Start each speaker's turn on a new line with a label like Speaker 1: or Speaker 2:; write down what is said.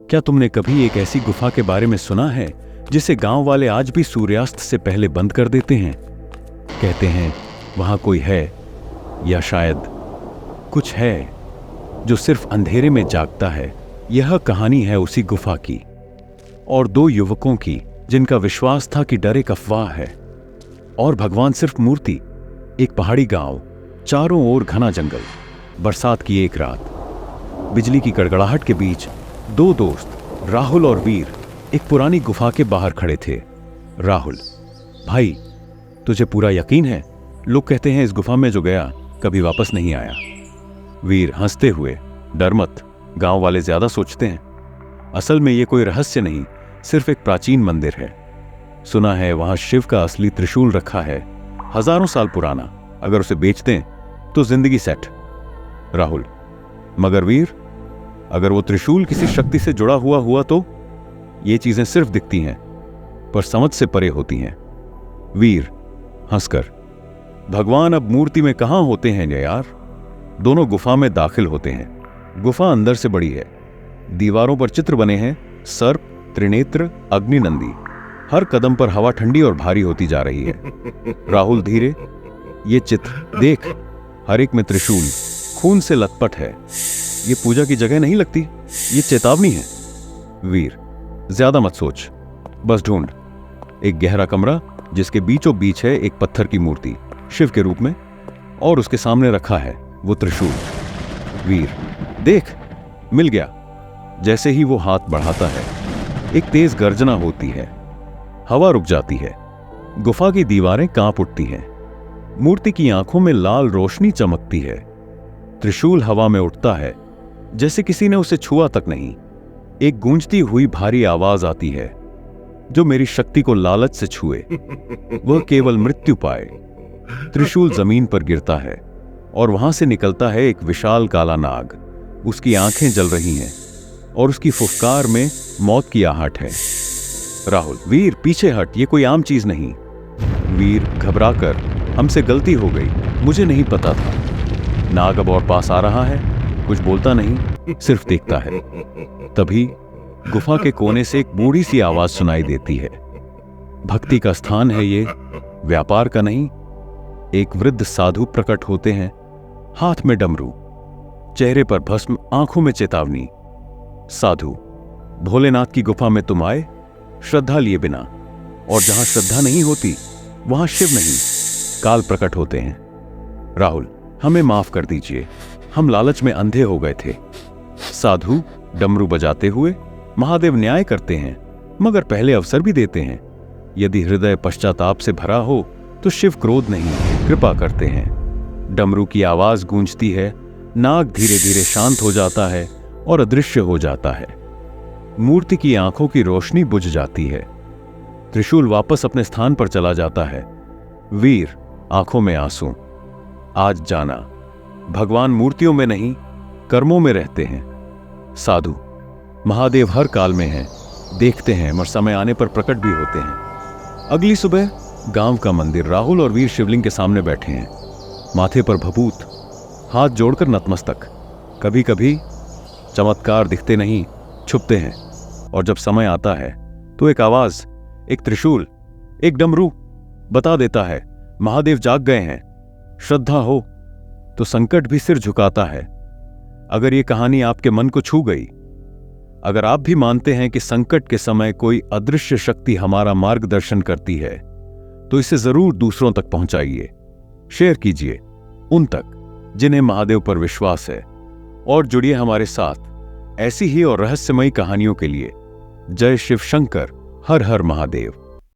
Speaker 1: क्या तुमने कभी एक ऐसी गुफा के बारे में सुना है जिसे गांव वाले आज भी सूर्यास्त से पहले बंद कर देते हैं? कहते हैं वहां कोई है, या शायद कुछ है जो सिर्फ अंधेरे में जागता है। यह कहानी है उसी गुफा की और दो युवकों की जिनका विश्वास था कि डर एक अफवाह है और भगवान सिर्फ मूर्ति। एक पहाड़ी गांव, चारों ओर घना जंगल। बरसात की एक रात, बिजली की गड़गड़ाहट के बीच दो दोस्त राहुल और वीर एक पुरानी गुफा के बाहर खड़े थे। राहुल, भाई तुझे पूरा यकीन है? लोग कहते हैं इस गुफा में जो गया कभी वापस नहीं आया। वीर हंसते हुए, डर मत, गांव वाले ज्यादा सोचते हैं। असल में ये कोई रहस्य नहीं, सिर्फ एक प्राचीन मंदिर है। सुना है वहां शिव का असली त्रिशूल रखा है, हजारों साल पुराना। अगर उसे बेच दें तो जिंदगी सेट। राहुल, मगर वीर, अगर वो त्रिशूल किसी शक्ति से जुड़ा हुआ तो? ये चीजें सिर्फ दिखती हैं पर समझ से परे होती हैं। वीर हंसकर, भगवान अब मूर्ति में कहां होते हैं यार। दोनों गुफा में दाखिल होते हैं। गुफा अंदर से बड़ी है, दीवारों पर चित्र बने हैं, सर्प, त्रिनेत्र, अग्नि नंदी। हर कदम पर हवा ठंडी और भारी होती जा रही है। राहुल धीरे, ये चित्र देख, हर एक में त्रिशूल खून से लथपथ है। ये पूजा की जगह नहीं लगती, ये चेतावनी है। वीर, ज्यादा मत सोच, बस ढूंढ। एक गहरा कमरा जिसके बीचों बीच है एक पत्थर की मूर्ति शिव के रूप में, और उसके सामने रखा है वो त्रिशूल। वीर, देख, मिल गया। जैसे ही वो हाथ बढ़ाता है, एक तेज गर्जना होती है, हवा रुक जाती है, गुफा की दीवारें कांप उठती हैं, मूर्ति की आंखों में लाल रोशनी चमकती है। त्रिशूल हवा में उठता है जैसे किसी ने उसे छुआ तक नहीं। एक गूंजती हुई भारी आवाज आती है, जो मेरी शक्ति को लालच से छुए वह केवल मृत्यु पाए। त्रिशूल जमीन पर गिरता है और वहां से निकलता है एक विशाल काला नाग। उसकी आंखें जल रही हैं और उसकी फुफकार में मौत की आहट है। राहुल, वीर पीछे हट, ये कोई आम चीज नहीं। वीर घबराकर, हमसे गलती हो गई, मुझे नहीं पता था। नाग अब और पास आ रहा है, कुछ बोलता नहीं, सिर्फ देखता है। तभी गुफा के कोने से एक बूढ़ी सी आवाज सुनाई देती है। भक्ति का स्थान है ये, व्यापार का नहीं। एक वृद्ध साधु प्रकट होते हैं, हाथ में डमरू, चेहरे पर भस्म, आंखों में चेतावनी। साधु, भोलेनाथ की गुफा में तुम आए श्रद्धा लिए बिना, और जहां श्रद्धा नहीं होती वहां शिव नहीं, काल प्रकट होते हैं। राहुल, हमें माफ कर दीजिए, हम लालच में अंधे हो गए थे। साधु डमरू बजाते हुए, महादेव न्याय करते हैं मगर पहले अवसर भी देते हैं। यदि हृदय पश्चाताप से भरा हो तो शिव क्रोध नहीं, कृपा करते हैं। डमरू की आवाज गूंजती है, नाग धीरे धीरे शांत हो जाता है और अदृश्य हो जाता है। मूर्ति की आंखों की रोशनी बुझ जाती है। त्रिशूल वापस अपने स्थान पर चला जाता है। वीर आंखों में आंसू। आज जाना, भगवान मूर्तियों में नहीं, कर्मों में रहते हैं। साधु, महादेव हर काल में हैं, देखते हैं और समय आने पर प्रकट भी होते हैं। अगली सुबह गांव का मंदिर। राहुल और वीर शिवलिंग के सामने बैठे हैं, माथे पर भभूत, हाथ जोड़कर नतमस्तक। कभी कभी चमत्कार दिखते नहीं, छुपते हैं, और जब समय आता है तो एक आवाज, एक त्रिशूल, एक डमरू बता देता है महादेव जाग गए हैं। श्रद्धा हो तो संकट भी सिर झुकाता है। अगर ये कहानी आपके मन को छू गई, अगर आप भी मानते हैं कि संकट के समय कोई अदृश्य शक्ति हमारा मार्गदर्शन करती है, तो इसे जरूर दूसरों तक पहुंचाइए, शेयर कीजिए उन तक जिन्हें महादेव पर विश्वास है, और जुड़िए हमारे साथ ऐसी ही और रहस्यमयी कहानियों के लिए। जय शिव शंकर, हर हर महादेव।